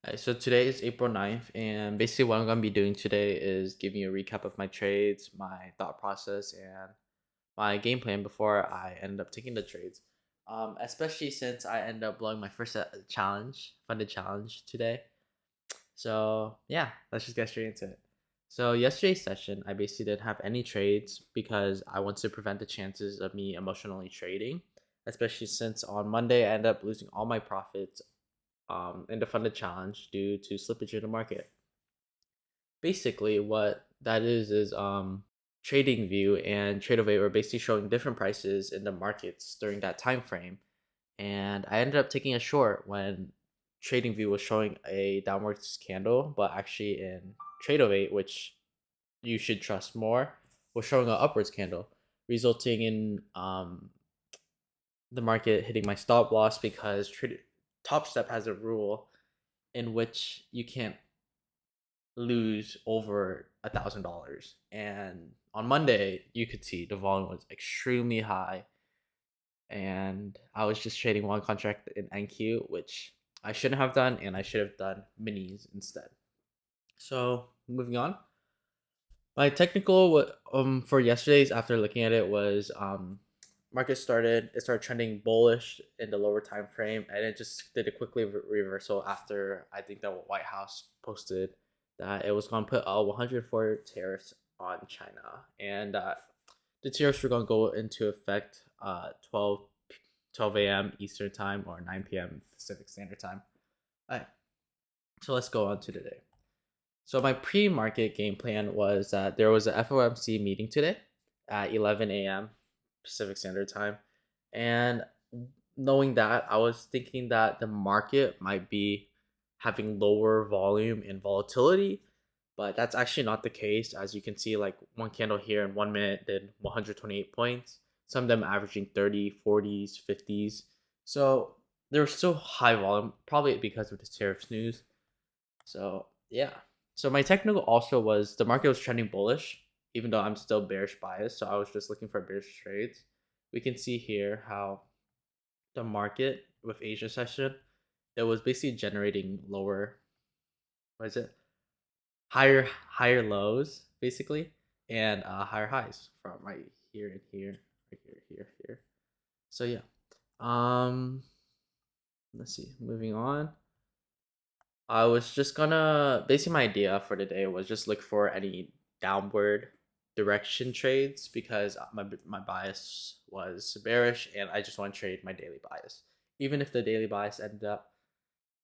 Alright, so today is April 9th, and basically what I'm going to be doing today is giving you a recap of my trades, my thought process, and my game plan before I end up taking the trades. Especially since I end up blowing my first funded challenge today. So yeah, let's just get straight into it. So yesterday's session, I basically didn't have any trades because I want to prevent the chances of me emotionally trading, especially since on Monday I ended up losing all my profits in the funded challenge due to slippage in the market. Basically, what that is trading view and TradeAway were basically showing different prices in the markets during that time frame, and I ended up taking a short when TradingView was showing a downwards candle, but actually in TradeAway, which you should trust more, was showing an upwards candle, resulting in the market hitting my stop loss because Top Step has a rule in which you can't lose over $1,000. And on Monday, you could see the volume was extremely high, and I was just trading one contract in NQ, which I shouldn't have done, and I should have done minis instead. So moving on, my technical for yesterday's after looking at it was market started trending bullish in the lower time frame, and it just did a quickly reversal after I think that White House posted that it was going to put a 104 tariffs on China, and the tariffs were going to go into effect 12 a.m. Eastern time or 9 p.m. Pacific Standard Time. All right, so let's go on to the day. So my pre-market game plan was that there was a FOMC meeting today at 11 a.m. Pacific Standard Time, and knowing that, I was thinking that the market might be having lower volume and volatility, but that's actually not the case. As you can see, like one candle here in 1 minute did 128 points, some of them averaging 30, 40s, 50s. So there was still high volume, probably because of the tariffs news. So yeah. So my technical also was the market was trending bullish, even though I'm still bearish biased. So I was just looking for bearish trades. We can see here how the market with Asia session, it was basically generating lower, what is it? Higher lows basically, and higher highs from right here and here, right here. So yeah. Um let's see. Moving on. I was just gonna basically my idea for the day was just look for any downward direction trades because my bias was bearish and I just want to trade my daily bias. Even if the daily bias ended up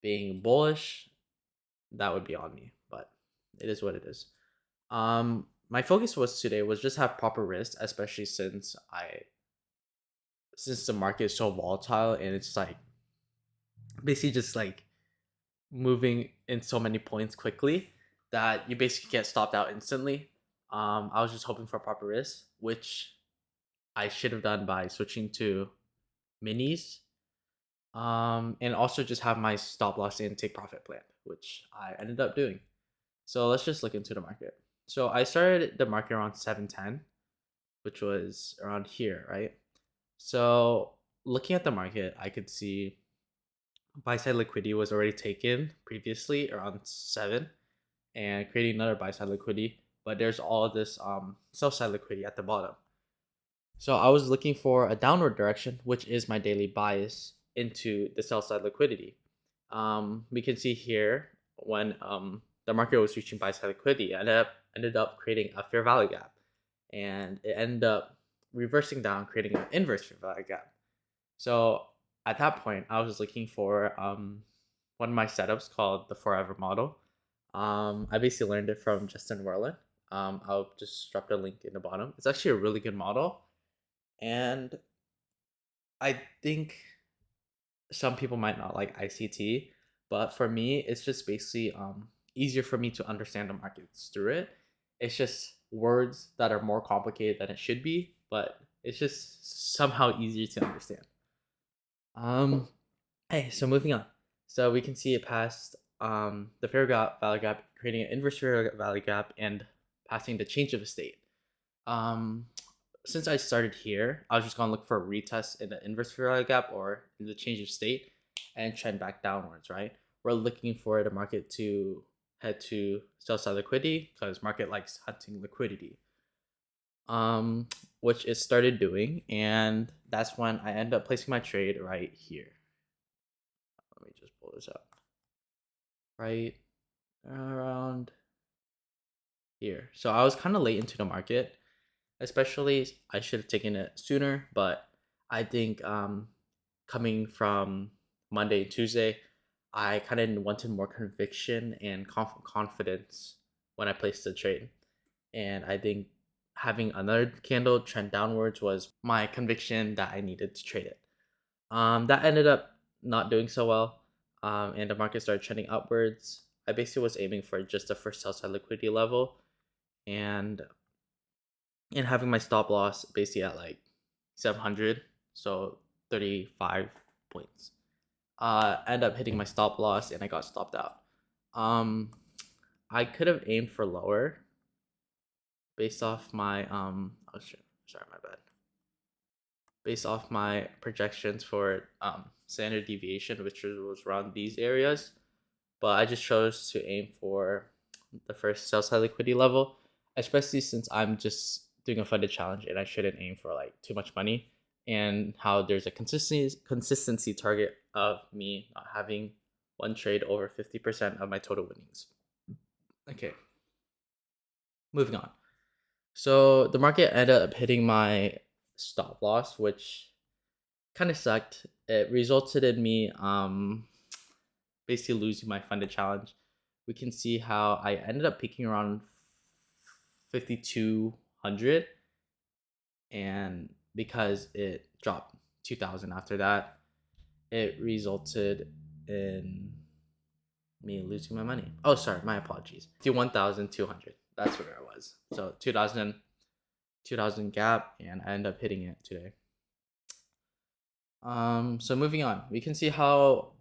being bullish, that would be on me, but it is what it is. My focus was today was just have proper risk, especially since the market is so volatile and it's like basically just like moving in so many points quickly that you basically get stopped out instantly. I was just hoping for proper risk, which I should have done by switching to minis. And also just have my stop loss and take profit plan, which I ended up doing. So let's just look into the market. So I started the market around 710, which was around here, right? So looking at the market, I could see buy side liquidity was already taken previously around 7 and creating another buy side liquidity, but there's all this sell side liquidity at the bottom. So I was looking for a downward direction, which is my daily bias into the sell side liquidity. We can see here when the market was reaching buy side liquidity, ended up creating a fair value gap, and it ended up reversing down, creating an inverse fair value gap. So at that point, I was looking for one of my setups called the Forever model. I basically learned it from Justin Werlin. I'll just drop the link in the bottom. It's actually a really good model, and I think some people might not like ICT, but for me, it's just basically easier for me to understand the markets through it. It's just words that are more complicated than it should be, but it's just somehow easier to understand. Um, Hey, so moving on. So we can see it passed the value gap, creating an inverse fair value gap, and passing the change of state. Um, since I started here, I was just gonna look for a retest in the inverse fair value gap or in the change of state and trend back downwards, right? we're looking for the market to head to sell side liquidity because market likes hunting liquidity. Um, which it started doing, and that's when I end up placing my trade right here. Let me just pull this up. Right around here. So I was kind of late into the market, especially I should have taken it sooner, but I think coming from Monday and Tuesday, I kind of wanted more conviction and confidence when I placed the trade. And I think having another candle trend downwards was my conviction that I needed to trade it. That ended up not doing so well, and the market started trending upwards. I basically was aiming for just the first sell side liquidity level, and having my stop loss basically at like 700, so 35 points. End up hitting my stop loss and I got stopped out. Um, I could have aimed for lower based off my oh shit, sorry, my bad. Based off my projections for standard deviation, which was around these areas, but I just chose to aim for the first sell side liquidity level, especially since I'm just doing a funded challenge and I shouldn't aim for like too much money, and how there's a consistency target of me not having one trade over 50% of my total winnings. Okay, moving on. So the market ended up hitting my stop loss, which kind of sucked. It resulted in me basically losing my funded challenge. We can see how I ended up peaking around 5200, and because it dropped 2000 after that, it resulted in me losing my money. Oh, sorry, my apologies. 51,200. That's where I was. So 2000 gap, and I ended up hitting it today. So moving on, we can see how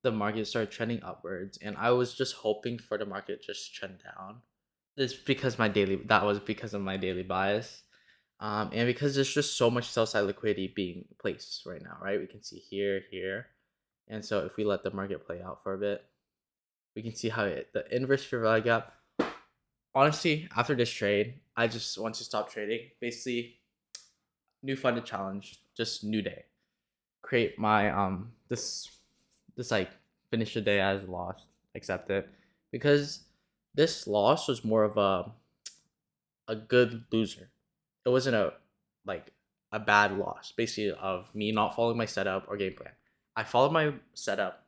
the market started trending upwards, and I was just hoping for the market just trend down. That was because of my daily bias. And because there's just so much sell side liquidity being placed right now, right? We can see here. And so if we let the market play out for a bit, we can see how the inverse fair value gap. Honestly, after this trade, I just want to stop trading. Basically, new funded challenge, just new day. Create my this like finish the day as lost, accept it, because this loss was more of a good loser. It wasn't like a bad loss, basically of me not following my setup or game plan. I followed my setup,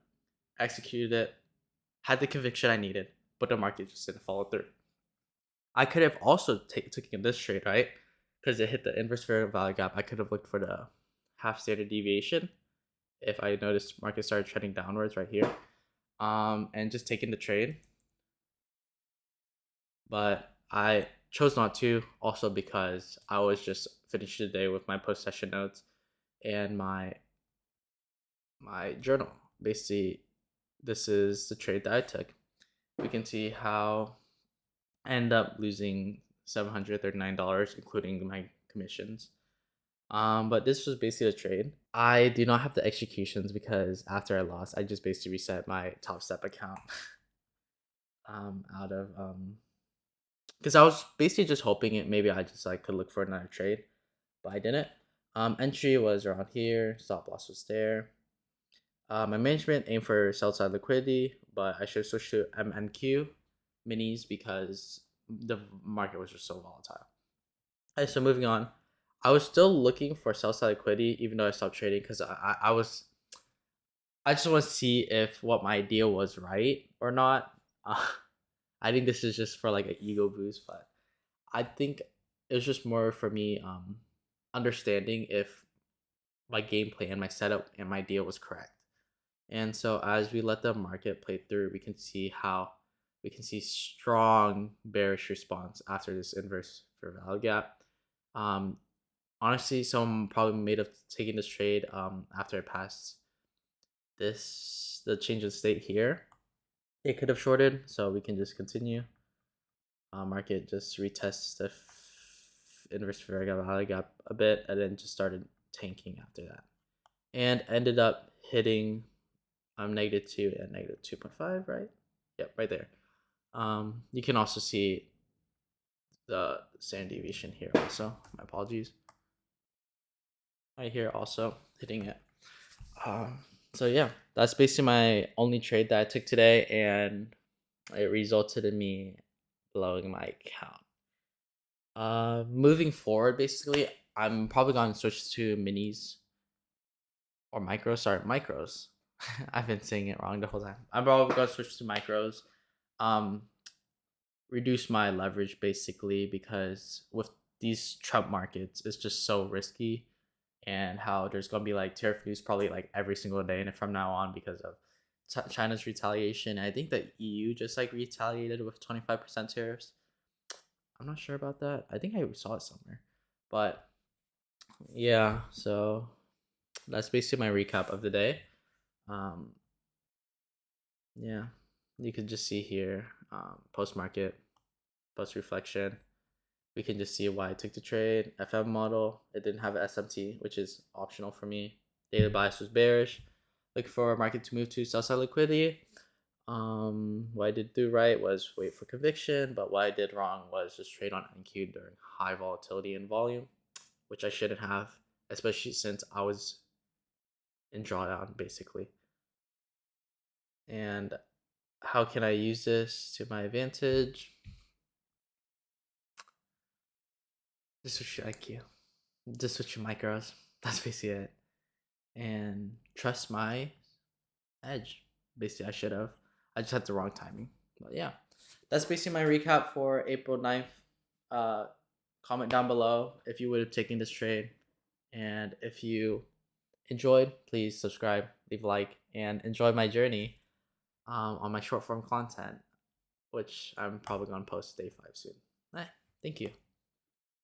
executed it, had the conviction I needed, but the market just didn't follow through. I could have also taken this trade, right? Because it hit the inverse fair value gap. I could have looked for the half standard deviation if I noticed market started trending downwards right here, and just taking the trade. But I chose not to, also because I was just finishing the day with my post session notes and my journal. Basically, this is the trade that I took. We can see how I end up losing $739, including my commissions. But this was basically a trade. I do not have the executions because after I lost, I just basically reset my Top Step account. Out of because I was basically just hoping it maybe I just like could look for another trade, but I didn't. Entry was around here, stop loss was there. My management aimed for sell side liquidity, but I should switch to MNQ minis because the market was just so volatile. Okay, so moving on, I was still looking for sell side liquidity even though I stopped trading because I just want to see if what my idea was right or not. I think this is just for like an ego boost, but I think it was just more for me understanding if my gameplay and my setup and my deal was correct. And so as we let the market play through, we can see strong bearish response after this inverse fair value gap. Um, Honestly, someone probably made of taking this trade after I passed the change of state here. It could have shorted, so we can just continue. Market just retests the inverse fair value gap a bit, and then just started tanking after that, and ended up hitting -2 and -2.5, right? Yep, right there. You can also see the standard deviation here also. My apologies. Right here also hitting it. So yeah, that's basically my only trade that I took today, and it resulted in me blowing my account. Moving forward, basically, I'm probably going to switch to minis or micros. Sorry, micros. I've been saying it wrong the whole time. I'm probably going to switch to micros. Um, reduce my leverage basically, because with these Trump markets, it's just so risky, and how there's gonna be like tariff news probably like every single day and from now on because of China's retaliation. I think that EU just like retaliated with 25% tariffs. I'm not sure about that. I think I saw it somewhere, but yeah. So that's basically my recap of the day. Um, yeah, you could just see here, post market, post reflection. We can just see why I took the trade. FM model, it didn't have an SMT, which is optional for me. Daily bias was bearish. Looking for a market to move to sell side liquidity. What I did do right was wait for conviction, but what I did wrong was just trade on NQ during high volatility and volume, which I shouldn't have, especially since I was in drawdown basically. And how can I use this to my advantage? Just switch your IQ. Just switch your micros. That's basically it. And trust my edge. Basically, I should have. I just had the wrong timing. But yeah, that's basically my recap for April 9th. Comment down below if you would have taken this trade. And if you enjoyed, please subscribe, leave a like, and enjoy my journey on my short form content, which I'm probably going to post day 5 soon. Thank you.